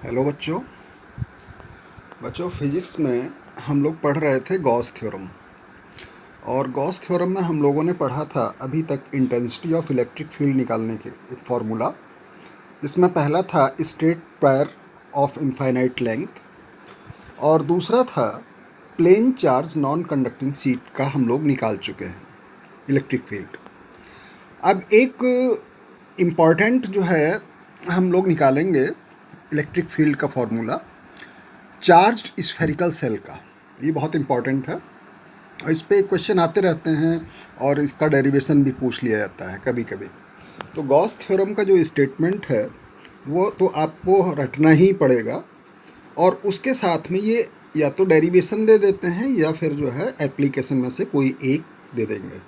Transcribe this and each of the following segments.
Hello बच्चों। Physics में हम लोग पढ़ रहे थे गॉस थ्योरम। और गॉस थ्योरम में हम लोगों ने पढ़ा था अभी तक इंटेंसिटी ऑफ इलेक्ट्रिक फील्ड निकालने के एक फार्मूला, जिसमें पहला था straight wire of infinite length और दूसरा था plane charge non conducting sheet का हम लोग निकाल चुके हैं इलेक्ट्रिक फील्ड। अब एक इम्पॉर्टेंट जो है हम लोग निकालेंगे इलेक्ट्रिक फील्ड का फार्मूला चार्ज्ड स्फेरिकल सेल का। ये बहुत इम्पॉर्टेंट है और इस पर क्वेश्चन आते रहते हैं और इसका डेरिवेशन भी पूछ लिया जाता है कभी कभी। तो गॉस थ्योरम का जो स्टेटमेंट है वो तो आपको रटना ही पड़ेगा और उसके साथ में ये या तो डेरिवेशन दे देते हैं या फिर जो है एप्लीकेशन में से कोई एक दे देंगे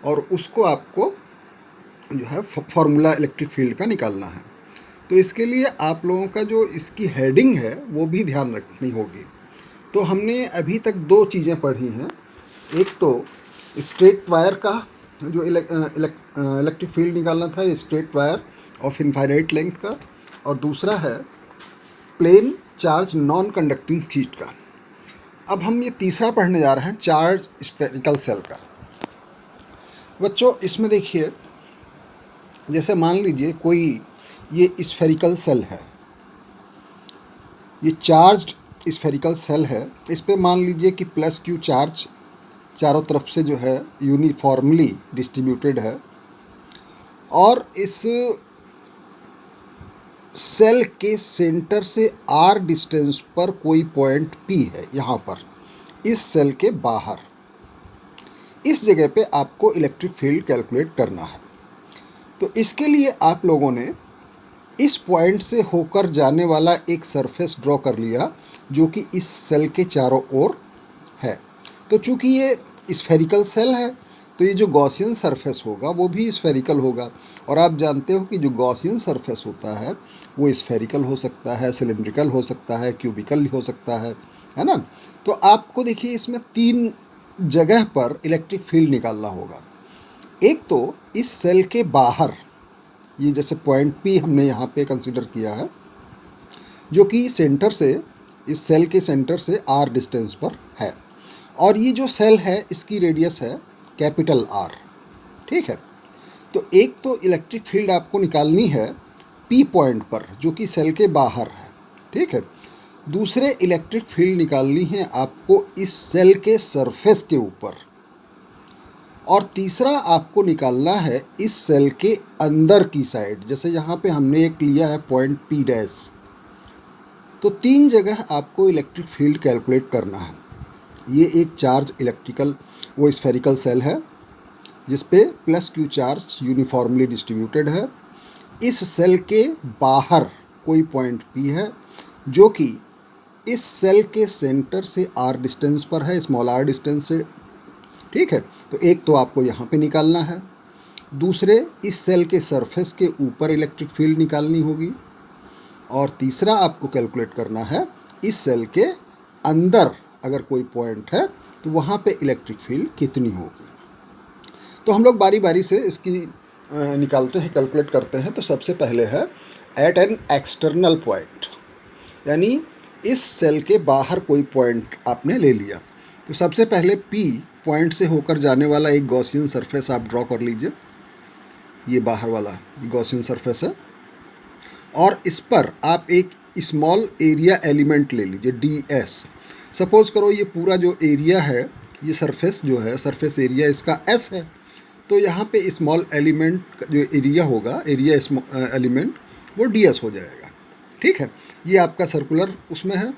और उसको आपको जो है फार्मूला इलेक्ट्रिक फील्ड का निकालना है। तो इसके लिए आप लोगों का जो इसकी हेडिंग है वो भी ध्यान रखनी होगी। तो हमने अभी तक दो चीज़ें पढ़ी हैं, एक तो स्ट्रेट वायर का जो इलेक्ट्रिक फील्ड निकालना था straight wire of infinite length का, और दूसरा है plane charge non conducting sheet का। अब हम ये तीसरा पढ़ने जा रहे हैं चार्ज स्फेरिकल सेल का। बच्चों इसमें देखिए, जैसे मान लीजिए कोई ये स्फेरिकल सेल है, ये चार्ज्ड स्फेरिकल सेल है। इस पे मान लीजिए कि प्लस क्यू चार्ज चारों तरफ से जो है यूनिफॉर्मली डिस्ट्रीब्यूटेड है और इस सेल के सेंटर से आर डिस्टेंस पर कोई पॉइंट पी है। यहाँ पर इस सेल के बाहर इस जगह पे आपको इलेक्ट्रिक फील्ड कैलकुलेट करना है। तो इसके लिए आप लोगों ने इस पॉइंट से होकर जाने वाला एक सरफेस ड्रॉ कर लिया जो कि इस सेल के चारों ओर है। तो चूंकि ये स्फेरिकल सेल है तो ये जो गॉसियन सरफेस होगा वो भी स्फेरिकल होगा। और आप जानते हो कि जो गॉसियन सरफेस होता है वो स्फेरिकल हो सकता है, सिलिंड्रिकल हो सकता है, क्यूबिकल हो सकता है ना। तो आपको देखिए इसमें तीन जगह पर इलेक्ट्रिक फील्ड निकालना होगा। एक तो इस सेल के बाहर, ये जैसे पॉइंट पी हमने यहाँ पे कंसीडर किया है जो कि सेंटर से इस सेल के सेंटर से आर डिस्टेंस पर है, और ये जो सेल है इसकी रेडियस है कैपिटल आर। ठीक है, तो एक तो इलेक्ट्रिक फील्ड आपको निकालनी है पी पॉइंट पर जो कि सेल के बाहर है। ठीक है, दूसरे इलेक्ट्रिक फील्ड निकालनी है आपको इस सेल के सरफेस के ऊपर, और तीसरा आपको निकालना है इस सेल के अंदर की साइड, जैसे यहाँ पे हमने एक लिया है पॉइंट पी डैश। तो तीन जगह आपको इलेक्ट्रिक फील्ड कैलकुलेट करना है। ये एक चार्ज इलेक्ट्रिकल वो स्फेरिकल सेल है जिस पे plus Q charge uniformly distributed है। इस सेल के बाहर कोई पॉइंट पी है जो कि इस सेल के सेंटर से आर डिस्टेंस पर है, स्मॉल आर डिस्टेंस से। ठीक है, तो एक तो आपको यहाँ पे निकालना है, दूसरे इस सेल के सरफेस के ऊपर इलेक्ट्रिक फील्ड निकालनी होगी, और तीसरा आपको कैलकुलेट करना है इस सेल के अंदर अगर कोई पॉइंट है तो वहाँ पे इलेक्ट्रिक फील्ड कितनी होगी। तो हम लोग बारी बारी से इसकी निकालते हैं, कैलकुलेट करते हैं। तो सबसे पहले है एट एन एक्सटर्नल पॉइंट, यानी इस सेल के बाहर कोई पॉइंट आपने ले लिया। तो सबसे पहले पी पॉइंट से होकर जाने वाला एक गॉसियन सरफेस आप ड्रॉ कर लीजिए। ये बाहर वाला गॉसियन सरफेस है और इस पर आप एक स्मॉल एरिया एलिमेंट ले लीजिए डी एस। सपोज करो ये पूरा जो एरिया है, ये सरफेस जो है, सरफेस एरिया इसका एस है। तो यहाँ पे स्मॉल एलिमेंट का जो एरिया होगा, एरिया एलिमेंट, वो डी एस हो जाएगा। ठीक है, ये आपका सर्कुलर उसमें है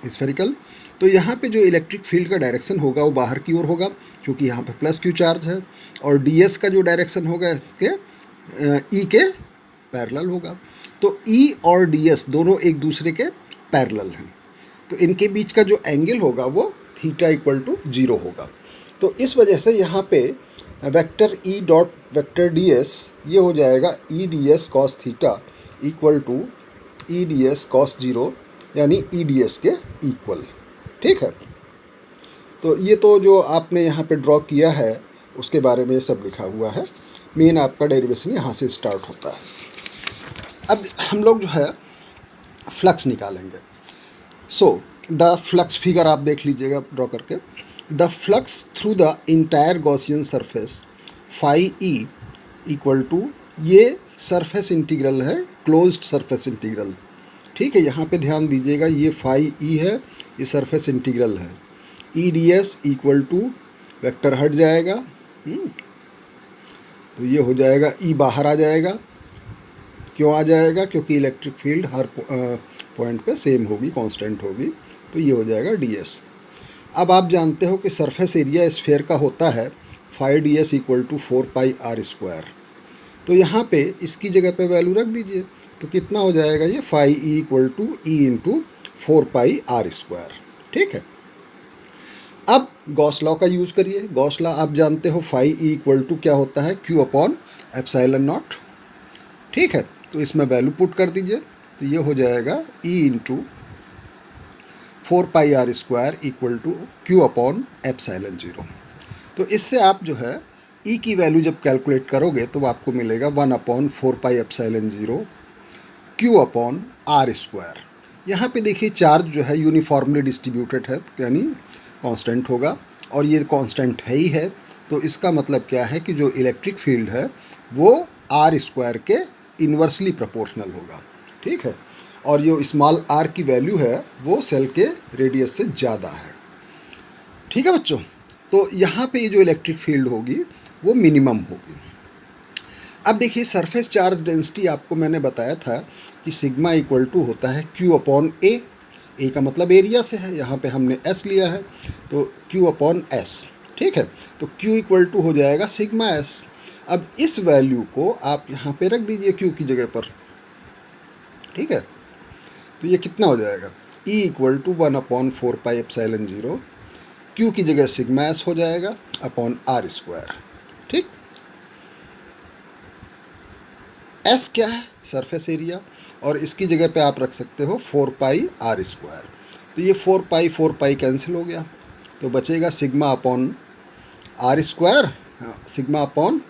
स्फेरिकल। तो यहाँ पे जो इलेक्ट्रिक फील्ड का डायरेक्शन होगा वो बाहर की ओर होगा क्योंकि यहाँ पे प्लस क्यू चार्ज है, और डी एस का जो डायरेक्शन होगा इसके ई के पैरेलल होगा। तो ई और डी एस दोनों एक दूसरे के पैरेलल हैं, तो इनके बीच का जो एंगल होगा वो थीटा इक्वल टू 0 होगा। तो इस वजह से यहाँ पे vector E dot vector D S ये हो जाएगा E D S cos theta equal to E D S cos 0, यानी ई डी एस के इक्वल। ठीक है, तो ये तो जो आपने यहाँ पे ड्रॉ किया है उसके बारे में सब लिखा हुआ है। मेन आपका डेरिवेशन यहाँ से स्टार्ट होता है। अब हम लोग जो है फ्लक्स निकालेंगे। सो द फ्लक्स फिगर आप देख लीजिएगा ड्रॉ करके। The flux through the entire Gaussian surface phi E equal to, ये सरफेस इंटीग्रल है, क्लोज्ड सरफेस इंटीग्रल, ठीक है। यहाँ पे ध्यान दीजिएगा, ये फाई ई है, ये सरफेस इंटीग्रल है। E D S equal to, vector हट जाएगा, तो ये हो जाएगा, ई बाहर आ जाएगा। क्यों आ जाएगा? क्योंकि इलेक्ट्रिक फील्ड हर पॉइंट पे सेम होगी, कांस्टेंट होगी, तो ये हो जाएगा डी एस। अब आप जानते हो कि सरफेस एरिया स्फेयर का होता है phi D S equal to 4πr²। तो यहाँ पे इसकी जगह पे वैल्यू रख दीजिए, तो कितना हो जाएगा ये, phi E equal to E into 4πr², ठीक है। अब गॉस लॉ का यूज़ करिए। गॉस लॉ आप जानते हो, फाई ई इक्वल टू क्या होता है, Q अपॉन एप्सिलॉन नॉट, ठीक है। तो इसमें वैल्यू पुट कर दीजिए, तो ये हो जाएगा E into 4πr² equal to Q upon epsilon 0। तो इससे आप जो है E की वैल्यू जब कैलकुलेट करोगे तो आपको मिलेगा 1/4πε0 Q अपॉन r²। यहाँ पे देखिए चार्ज जो है यूनिफॉर्मली डिस्ट्रीब्यूटेड है, यानी कांस्टेंट होगा, और ये कांस्टेंट है ही है। तो इसका मतलब क्या है कि जो इलेक्ट्रिक फील्ड है वो r² के इन्वर्सली प्रोपोर्शनल होगा, ठीक है। और जो स्मॉल r की वैल्यू है वो सेल के रेडियस से ज़्यादा है, ठीक है बच्चों। तो यहाँ पे ये जो इलेक्ट्रिक फील्ड होगी वो मिनिमम होगी। अब देखिए सरफेस चार्ज डेंसिटी आपको मैंने बताया था कि सिग्मा इक्वल टू होता है Q अपॉन ए। ए का मतलब एरिया से है, यहाँ पे हमने S लिया है, तो Q अपॉन S, ठीक है। तो Q इक्वल टू हो जाएगा सिग्मा S। अब इस वैल्यू को आप यहाँ पे रख दीजिए Q की जगह पर, ठीक है। तो ये कितना हो जाएगा, E इक्वल टू 1/4πε0, Q की जगह सिग्मा S हो जाएगा अपॉन r², ठीक। S क्या है, सरफेस एरिया, और इसकी जगह पे आप रख सकते हो 4πr²। तो ये 4π कैंसिल हो गया, तो बचेगा sigma upon r², sigma upon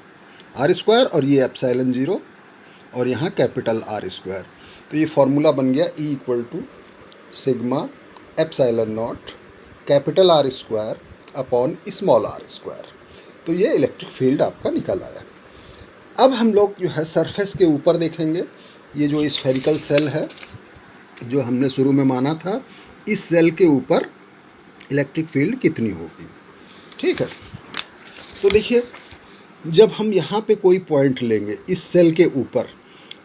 r², और ये एप्सिलॉन 0, और यहाँ कैपिटल r²। तो ये फॉर्मूला बन गया E equal to sigma epsilon naught capital r² upon small r²। तो ये इलेक्ट्रिक फील्ड आपका निकल आया। अब हम लोग जो है सरफेस के ऊपर देखेंगे, ये जो स्फेरिकल सेल है जो हमने शुरू में माना था, इस सेल के ऊपर इलेक्ट्रिक फील्ड कितनी होगी, ठीक है। तो देखिए जब हम यहाँ पे कोई पॉइंट लेंगे इस सेल के ऊपर,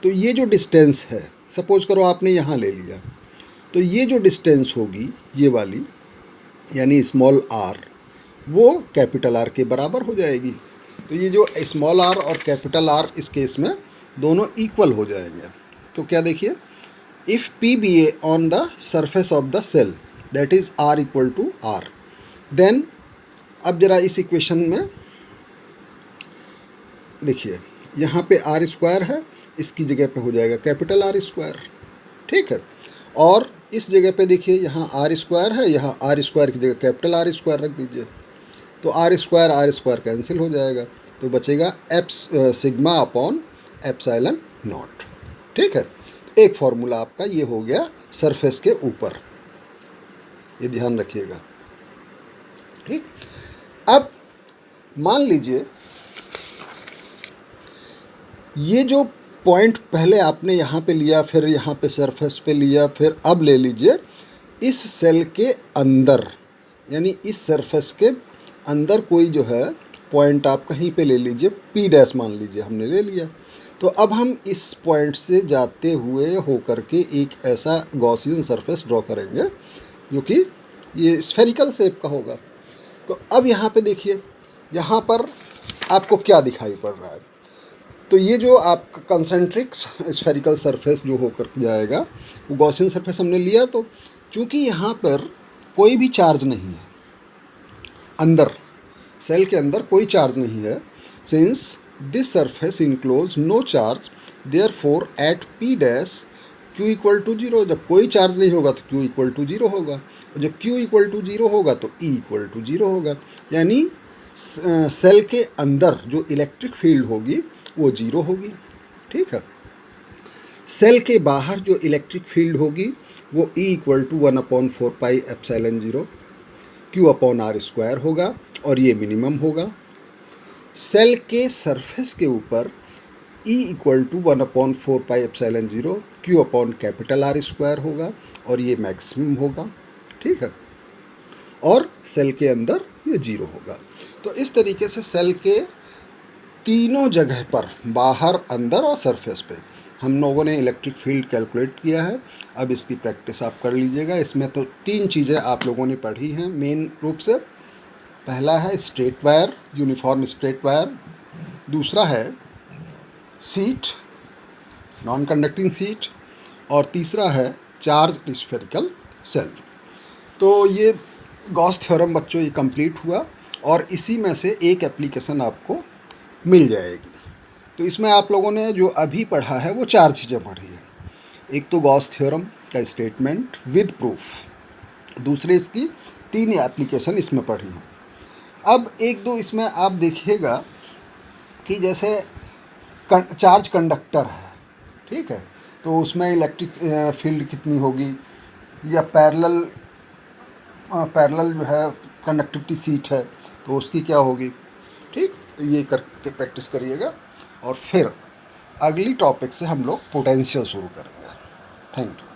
तो ये जो डिस्टेंस है, सपोज करो आपने यहाँ ले लिया, तो ये जो डिस्टेंस होगी ये वाली, यानी स्मॉल r, वो कैपिटल R के बराबर हो जाएगी। तो ये जो स्मॉल r और कैपिटल R इस केस में दोनों इक्वल हो जाएंगे। तो क्या देखिए, if P be a on the surface of the cell that is R equal to R, then अब जरा इस इक्वेशन में देखिए, यहाँ पे r² है, इसकी जगह पे हो जाएगा कैपिटल R², ठीक है। और इस जगह पे देखिए यहाँ r² है, यहाँ r² की जगह कैपिटल R² रख दीजिए, तो r² कैंसिल हो जाएगा, तो बचेगा सिग्मा अपॉन एप्सिलॉन नॉट, ठीक है। एक फॉर्मूला आपका ये हो गया सरफेस के ऊपर, ये ध्यान रखिएगा, ठीक। अब मान लीजिए ये जो पॉइंट पहले आपने यहाँ पे लिया, फिर यहाँ पे सरफेस पे लिया, फिर अब ले लीजिए इस सेल के अंदर, यानी इस सरफेस के अंदर कोई जो है पॉइंट आप कहीं पे ले लीजिए, P' मान लीजिए हमने ले लिया। तो अब हम इस पॉइंट से जाते हुए होकर के एक ऐसा गॉसियन सरफेस ड्रॉ करेंगे जो कि ये स्फेरिकल शेप का होगा। तो अब यहाँ पे देखिए, यहाँ पर आपको क्या दिखाई पड़ रहा है, तो ये जो आपका कंसेंट्रिक स्फेरिकल सरफेस जो होकर जाएगा वो गॉसियन सरफेस हमने लिया। तो चूँकि यहाँ पर कोई भी चार्ज नहीं है, अंदर सेल के अंदर कोई चार्ज नहीं है, since this surface enclose no charge, therefore at P' Q equal to 0। जब कोई चार्ज नहीं होगा तो Q इक्वल टू 0 होगा, और जब Q इक्वल टू 0 होगा तो E इक्वल टू 0 होगा, यानी सेल के अंदर जो इलेक्ट्रिक फील्ड होगी वो 0 होगी, ठीक है। सेल के बाहर जो इलेक्ट्रिक फील्ड होगी वो E इक्वल टू 1/4πε0 Q/r² होगा और ये मिनिमम होगा। सेल के सरफेस के ऊपर E इक्वल टू 1/4πε0 Q/R² होगा और ये मैक्सिमम होगा, ठीक है। और सेल के अंदर ये 0 होगा। तो इस तरीके से सेल के तीनों जगह पर, बाहर, अंदर और सरफेस पे, हम लोगों ने इलेक्ट्रिक फील्ड कैलकुलेट किया है। अब इसकी प्रैक्टिस आप कर लीजिएगा। इसमें तो 3 चीज़ें आप लोगों ने पढ़ी हैं मेन रूप से। पहला है straight wire, uniform straight wire. दूसरा है सीट, नॉन कंडक्टिंग सीट। और तीसरा है चार्ज स्फेरिकल सेल। तो ये गॉस थ्योरम बच्चों ये कंप्लीट हुआ और इसी में से एक एप्लीकेशन आपको मिल जाएगी। तो इसमें आप लोगों ने जो अभी पढ़ा है वो 4 चीज़ें पढ़ी हैं। एक तो गॉस थ्योरम का स्टेटमेंट विद प्रूफ, दूसरे इसकी 3 एप्लीकेशन इसमें पढ़ी हैं। अब एक दो इसमें आप देखिएगा कि जैसे चार्ज कंडक्टर है, ठीक है, तो उसमें इलेक्ट्रिक फील्ड कितनी होगी, या पैरेलल जो है कंडक्टिविटी सीट है तो उसकी क्या होगी, ठीक। तो ये करके प्रैक्टिस करिएगा और फिर अगली टॉपिक से हम लोग पोटेंशियल शुरू करेंगे। Thank you.